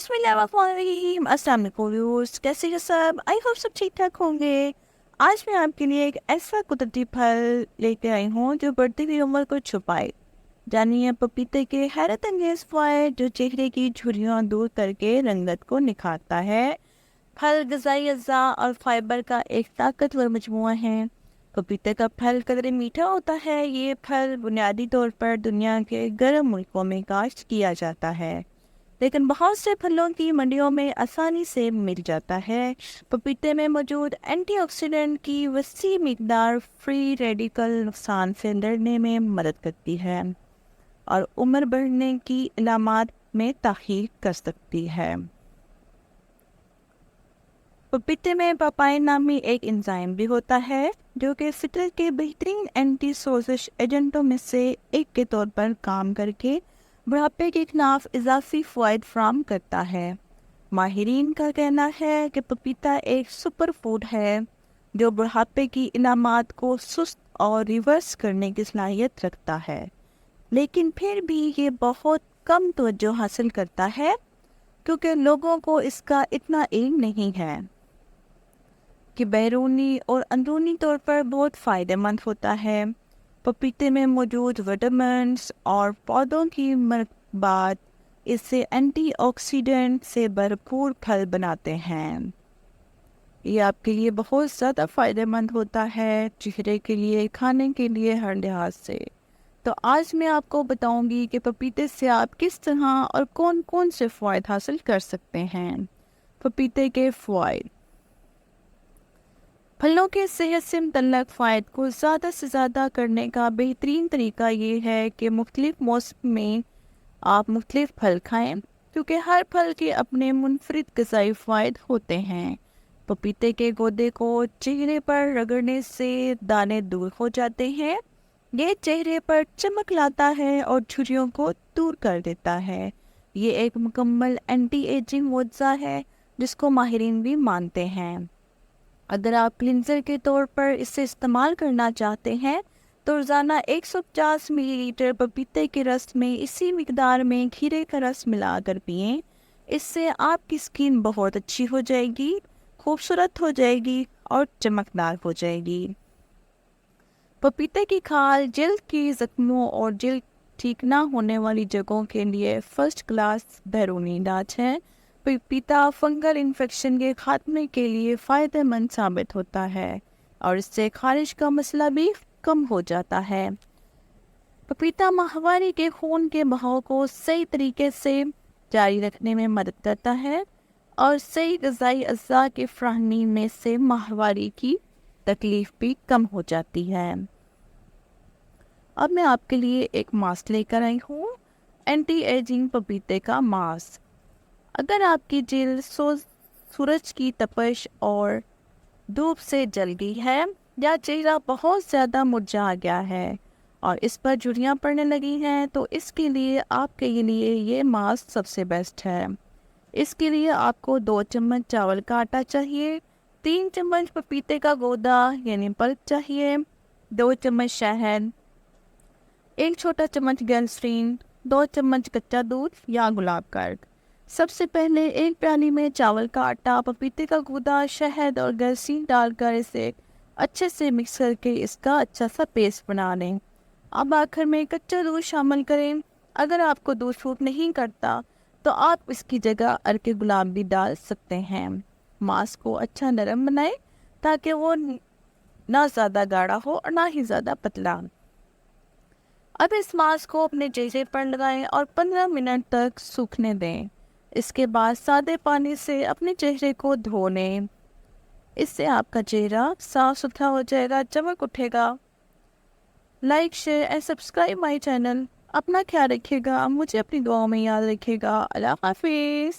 बिस्मिल्लाहिर्रहमानिर्रहीम। अस्सलाम वालेकुम व्यूअर्स, कैसे हैं सब? आई होप सब ठीक ठाक होंगे। आज मैं आपके लिए एक ऐसा कुदरती फल लेके आई हूँ जो बढ़ती हुई उम्र को छुपाए। जानिए पपीते के हैरत अंगेज फायदे जो चेहरे की झुर्रियाँ दूर करके रंगत को निखारता है। फल ग़िज़ाई अज़्ज़ा और फाइबर का एक ताकतवर मजमूआ है। पपीते का फल कदरे मीठा होता है। ये फल बुनियादी तौर पर दुनिया के गर्म मुल्कों में काश्त किया जाता है, लेकिन बहुत से फलों की मंडियों में आसानी से मिल जाता है। पपीते में मौजूद एंटीऑक्सीडेंट की वसी मिकदार फ्री रेडिकल नुकसान से लड़ने में मदद करती है और उम्र बढ़ने की अलामात में ताख़ीर कर सकती है। पपीते में पापाइन नामी एक एंजाइम भी होता है जो कि फितरत के बेहतरीन एंटी सोजिश एजेंटों में से एक के तौर पर काम करके बुढ़ापे के खिलाफ इजाफी फ़वाइद फराहम करता है। माहिरीन का कहना है कि पपीता एक सुपर फूड है जो बुढ़ापे की इलामात को सुस्त और रिवर्स करने की सलाहियत रखता है, लेकिन फिर भी ये बहुत कम तवज्जो हासिल करता है क्योंकि लोगों को इसका इतना इल्म नहीं है कि बैरूनी और अंदरूनी तौर पर बहुत फ़ायदेमंद होता है। पपीते में मौजूद विटामिन्स और पौधों की मरकबात इससे एंटीऑक्सीडेंट से भरपूर फल बनाते हैं। ये आपके लिए बहुत ज़्यादा फ़ायदेमंद होता है, चेहरे के लिए, खाने के लिए, हर लिहाज से। तो आज मैं आपको बताऊंगी कि पपीते से आप किस तरह और कौन कौन से फ़वाइद हासिल कर सकते हैं। पपीते के फ़वाइद। फलों के सेहत से मुतल्लक फ़ायदे को ज़्यादा से ज़्यादा करने का बेहतरीन तरीका ये है कि मुख्तलिफ़ मौसम में आप मुख्तलिफ़ फल खाएं, क्योंकि हर फल के अपने मुनफरिद ग़िज़ाई फ़ायदे होते हैं। पपीते के गूदे को चेहरे पर रगड़ने से दाने दूर हो जाते हैं। ये चेहरे पर चमक लाता है और झुर्रियों को दूर कर देता है। ये एक मुकम्मल एंटी एजिंग मुआवजा है जिसको माहिरीन भी मानते हैं। अगर आप क्लिनज़र के तौर पर इसे इस्तेमाल करना चाहते हैं तो रोज़ाना 150 मिलीलीटर पपीते के रस में इसी मिकदार में खीरे का रस मिलाकर पिएं। इससे आपकी स्किन बहुत अच्छी हो जाएगी, खूबसूरत हो जाएगी और चमकदार हो जाएगी। पपीते की खाल जल्द की ज़ख्मों और जल्द ठीक ना होने वाली जगहों के लिए फ़र्स्ट क्लास बैरूनी इलाज है। पपीता फंगल इन्फेक्शन के खात्मे के लिए फ़ायदेमंद साबित होता है और इससे खारिश का मसला भी कम हो जाता है। पपीता माहवारी के खून के बहाव को सही तरीके से जारी रखने में मदद करता है और सही ग़िज़ाई अज़्ज़ा के फराहमी में से माहवारी की तकलीफ़ भी कम हो जाती है। अब मैं आपके लिए एक मास्क लेकर आई हूँ, एंटी एजिंग पपीते का मास्क। अगर आपकी जिल्द सूरज की तपश और धूप से जल गई है या चेहरा बहुत ज़्यादा मुरझा गया है और इस पर झुर्रियाँ पड़ने लगी हैं, तो इसके लिए आपके लिए ये मास्क सबसे बेस्ट है। इसके लिए आपको 2 चम्मच चावल का आटा चाहिए, 3 चम्मच पपीते का गूदा यानी पल्प चाहिए, 2 चम्मच शहद, 1 छोटा चम्मच ग्लिसरीन, 2 चम्मच कच्चा दूध या गुलाब का अर्क। सबसे पहले एक प्याली में चावल का आटा, पपीते का गूदा, शहद और ग्लिसरीन डालकर इसे अच्छे से मिक्स करके इसका अच्छा सा पेस्ट बना लें। अब आखिर में कच्चा दूध शामिल करें। अगर आपको दूध सूट नहीं करता तो आप इसकी जगह अर्क गुलाब भी डाल सकते हैं। मास्क को अच्छा नरम बनाएं ताकि वो ना ज़्यादा गाढ़ा हो और ना ही ज़्यादा पतला। अब इस मास्क को अपने चेहरे पर लगाएं और 15 मिनट तक सूखने दें। इसके बाद सादे पानी से अपने चेहरे को धो लें। इससे आपका चेहरा साफ सुथरा हो जाएगा, चमक उठेगा। Like, share and subscribe my channel. अपना ख्याल रखिएगा, मुझे अपनी दुआओं में याद रखिएगा। अल्लाह हाफिज़।